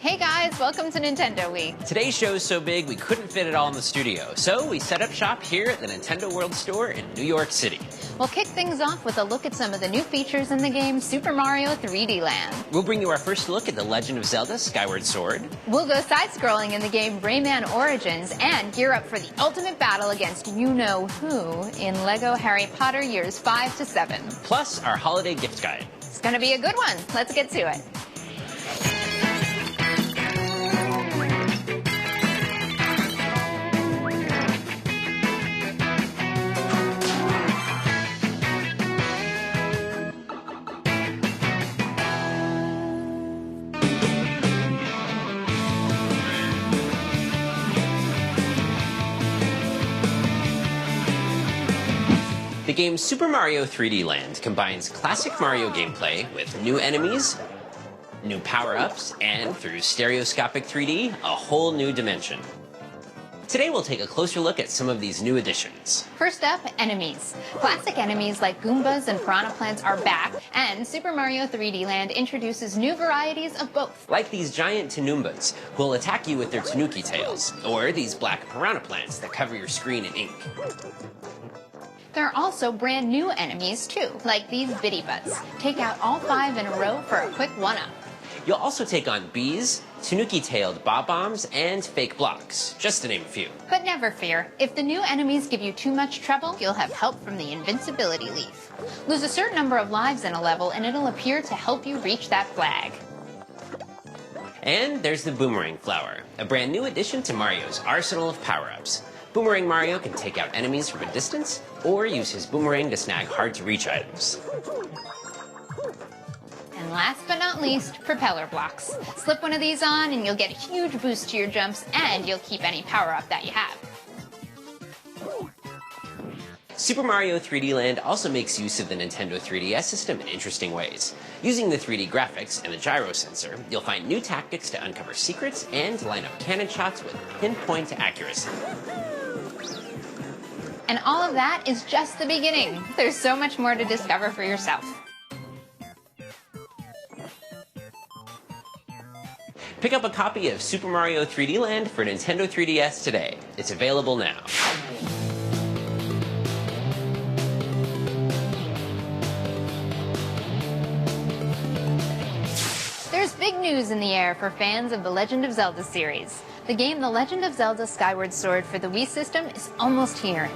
Hey guys, welcome to Nintendo Week. Today's show is so big we couldn't fit it all in the studio, so we set up shop here at the Nintendo World Store in New York City. We'll kick things off with a look at some of the new features in the game Super Mario 3D Land. We'll bring you our first look at The Legend of Zelda Skyward Sword. We'll go side-scrolling in the game Rayman Origins and gear up for the ultimate battle against you-know-who in LEGO Harry Potter Years 5 to 7. Plus our holiday gift guide. It's gonna be a good one. Let's get to it. The game Super Mario 3D Land combines classic Mario gameplay with new enemies, new power-ups, and through stereoscopic 3D, a whole new dimension. Today we'll take a closer look at some of these new additions. First up, enemies. Classic enemies like Goombas and Piranha Plants are back, and Super Mario 3D Land introduces new varieties of both. Like these giant Tanoombas, who will attack you with their tanuki tails, or these black Piranha Plants that cover your screen in ink. There are also brand new enemies too, like these Bitty Butts. Take out all 5 in a row for a quick one-up. You'll also take on bees, tanuki-tailed bob-bombs, and fake blocks, just to name a few. But never fear, if the new enemies give you too much trouble, you'll have help from the invincibility leaf. Lose a certain number of lives in a level and it'll appear to help you reach that flag. And there's the Boomerang Flower, a brand new addition to Mario's arsenal of power-ups. Boomerang Mario can take out enemies from a distance, or use his boomerang to snag hard-to-reach items. And last but not least, propeller blocks. Slip one of these on and you'll get a huge boost to your jumps, and you'll keep any power-up that you have. Super Mario 3D Land also makes use of the Nintendo 3DS system in interesting ways. Using the 3D graphics and the gyro sensor, you'll find new tactics to uncover secrets and line up cannon shots with pinpoint accuracy. And all of that is just the beginning. There's so much more to discover for yourself. Pick up a copy of Super Mario 3D Land for Nintendo 3DS today. It's available now. There's big news in the air for fans of the Legend of Zelda series. The game The Legend of Zelda Skyward Sword for the Wii system is almost here.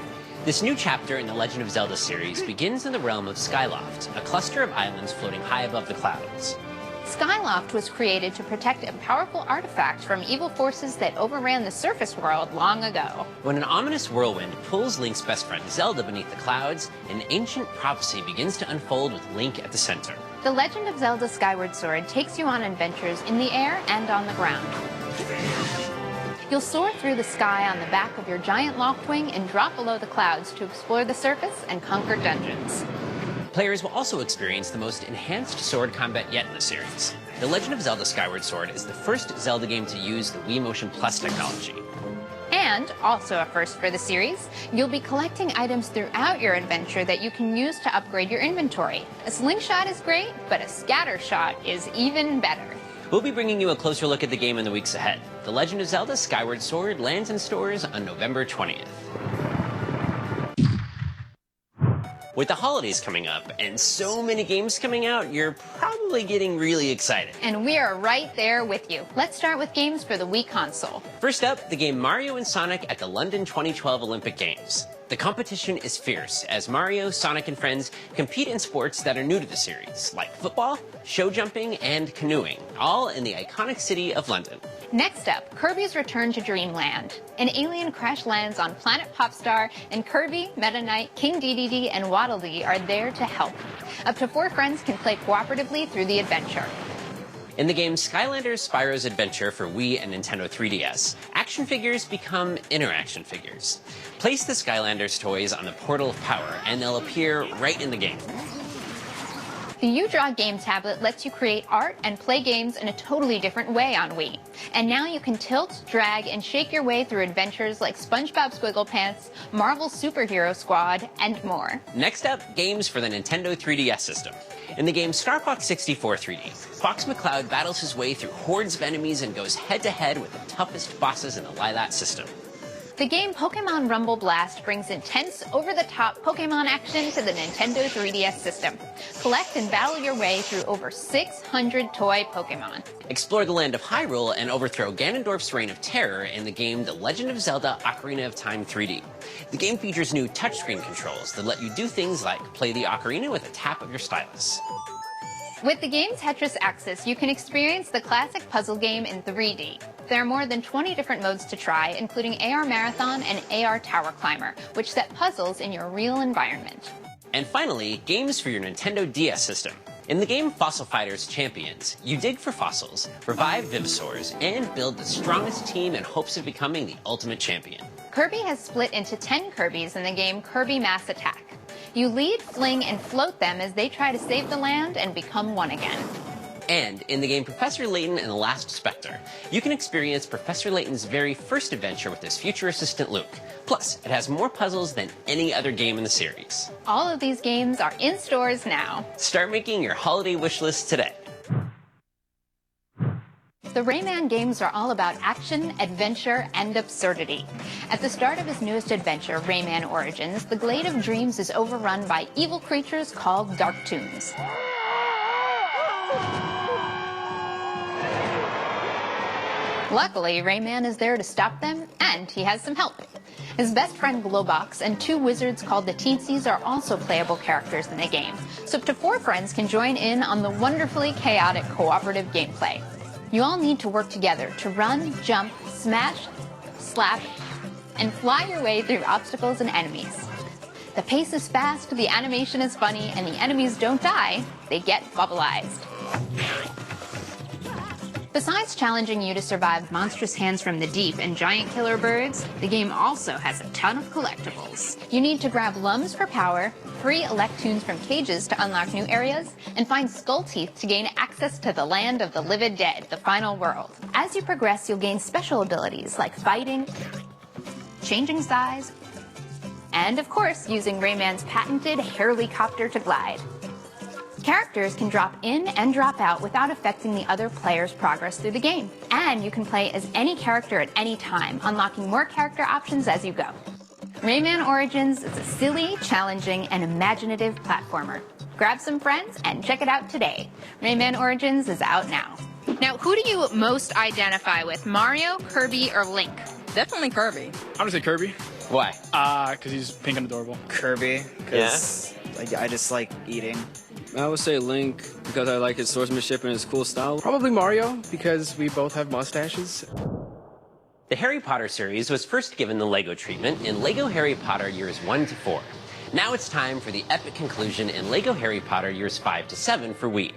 This new chapter in the Legend of Zelda series begins in the realm of Skyloft, a cluster of islands floating high above the clouds. Skyloft was created to protect a powerful artifact from evil forces that overran the surface world long ago. When an ominous whirlwind pulls Link's best friend Zelda beneath the clouds, an ancient prophecy begins to unfold with Link at the center. The Legend of Zelda Skyward Sword takes you on adventures in the air and on the ground. You'll soar through the sky on the back of your giant Loftwing and drop below the clouds to explore the surface and conquer dungeons. Players will also experience the most enhanced sword combat yet in the series. The Legend of Zelda Skyward Sword is the first Zelda game to use the Wii Motion Plus technology. And, also a first for the series, you'll be collecting items throughout your adventure that you can use to upgrade your inventory. A slingshot is great, but a scatter shot is even better. We'll be bringing you a closer look at the game in the weeks ahead. The Legend of Zelda Skyward Sword lands in stores on November 20th. With the holidays coming up and so many games coming out, you're probably getting really excited. And we are right there with you. Let's start with games for the Wii console. First up, the game Mario and Sonic at the London 2012 Olympic Games. The competition is fierce as Mario, Sonic, and friends compete in sports that are new to the series, like football, show jumping, and canoeing, all in the iconic city of London. Next up, Kirby's Return to Dreamland. An alien crash lands on Planet Popstar, and Kirby, Meta Knight, King Dedede, and Waddle Dee are there to help. Up to 4 friends can play cooperatively through the adventure. In the game Skylanders Spyro's Adventure for Wii and Nintendo 3DS, action figures become interaction figures. Place the Skylanders' toys on the Portal of Power, and they'll appear right in the game. The U-Draw game tablet lets you create art and play games in a totally different way on Wii. And now you can tilt, drag, and shake your way through adventures like SpongeBob SquigglePants, Marvel Superhero Squad, and more. Next up, games for the Nintendo 3DS system. In the game Star Fox 64 3D, Fox McCloud battles his way through hordes of enemies and goes head-to-head with the toughest bosses in the Lilat system. The game Pokémon Rumble Blast brings intense, over-the-top Pokémon action to the Nintendo 3DS system. Collect and battle your way through over 600 toy Pokémon. Explore the land of Hyrule and overthrow Ganondorf's reign of terror in the game The Legend of Zelda Ocarina of Time 3D. The game features new touchscreen controls that let you do things like play the ocarina with a tap of your stylus. With the game Tetris Axis, you can experience the classic puzzle game in 3D. There are more than 20 different modes to try, including AR Marathon and AR Tower Climber, which set puzzles in your real environment. And finally, games for your Nintendo DS system. In the game Fossil Fighters Champions, you dig for fossils, revive Vivosaurs, and build the strongest team in hopes of becoming the ultimate champion. Kirby has split into 10 Kirbys in the game Kirby Mass Attack. You lead, fling, and float them as they try to save the land and become one again. And in the game Professor Layton and the Last Spectre, you can experience Professor Layton's very first adventure with his future assistant Luke. Plus, it has more puzzles than any other game in the series. All of these games are in stores now. Start making your holiday wish list today. The Rayman games are all about action, adventure, and absurdity. At the start of his newest adventure, Rayman Origins, the Glade of Dreams is overrun by evil creatures called Dark Toons. Luckily, Rayman is there to stop them, and he has some help. His best friend Globox and 2 wizards called the Teensies are also playable characters in the game, so up to 4 friends can join in on the wonderfully chaotic cooperative gameplay. You all need to work together to run, jump, smash, slap, and fly your way through obstacles and enemies. The pace is fast, the animation is funny, and the enemies don't die, they get bubbleized. Besides challenging you to survive monstrous hands from the deep and giant killer birds, the game also has a ton of collectibles. You need to grab Lums for power, free Electoons from cages to unlock new areas, and find Skull Teeth to gain access to the land of the living dead, the final world. As you progress, you'll gain special abilities like fighting, changing size, and of course, using Rayman's patented Hairlicopter to glide. Characters can drop in and drop out without affecting the other player's progress through the game. And you can play as any character at any time, unlocking more character options as you go. Rayman Origins is a silly, challenging, and imaginative platformer. Grab some friends and check it out today. Rayman Origins is out now. Now, who do you most identify with, Mario, Kirby, or Link? Definitely Kirby. I'm gonna say Kirby. Why? Because he's pink and adorable. Kirby, because I just like eating. I would say Link, because I like his swordsmanship and his cool style. Probably Mario, because we both have mustaches. The Harry Potter series was first given the LEGO treatment in LEGO Harry Potter Years 1 to 4. Now it's time for the epic conclusion in LEGO Harry Potter Years 5 to 7 for Wii.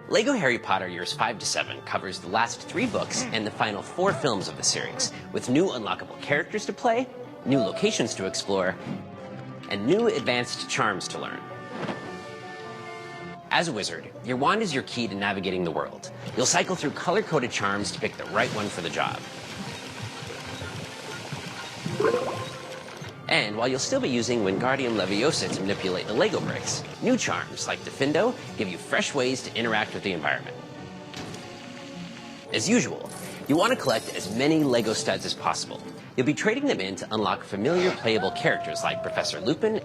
LEGO Harry Potter Years 5 to 7 covers the last 3 books and the final 4 films of the series, with new unlockable characters to play, new locations to explore, and new advanced charms to learn. As a wizard, your wand is your key to navigating the world. You'll cycle through color-coded charms to pick the right one for the job. And while you'll still be using Wingardium Leviosa to manipulate the LEGO bricks, new charms like Defendo give you fresh ways to interact with the environment. As usual, you want to collect as many LEGO studs as possible. You'll be trading them in to unlock familiar playable characters like Professor Lupin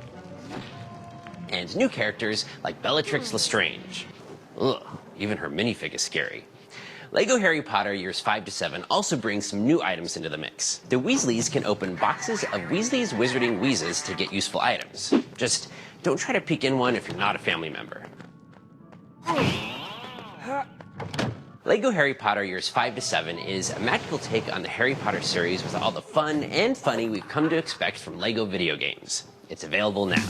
and new characters like Bellatrix Lestrange. Ugh, even her minifig is scary. LEGO Harry Potter Years 5 to 7 also brings some new items into the mix. The Weasleys can open boxes of Weasley's Wizarding Wheezes to get useful items. Just don't try to peek in one if you're not a family member. LEGO Harry Potter Years 5 to 7 is a magical take on the Harry Potter series with all the fun and funny we've come to expect from LEGO video games. It's available now.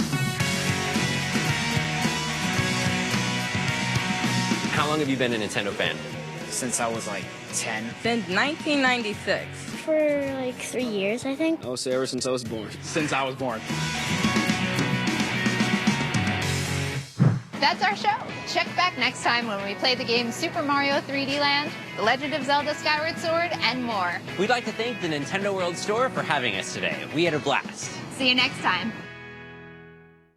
How long have you been a Nintendo fan? Since I was like 10. Since 1996. For like 3 years, I think. I would say ever since I was born. Since I was born. That's our show. Check back next time when we play the games Super Mario 3D Land, The Legend of Zelda Skyward Sword, and more. We'd like to thank the Nintendo World Store for having us today. We had a blast. See you next time.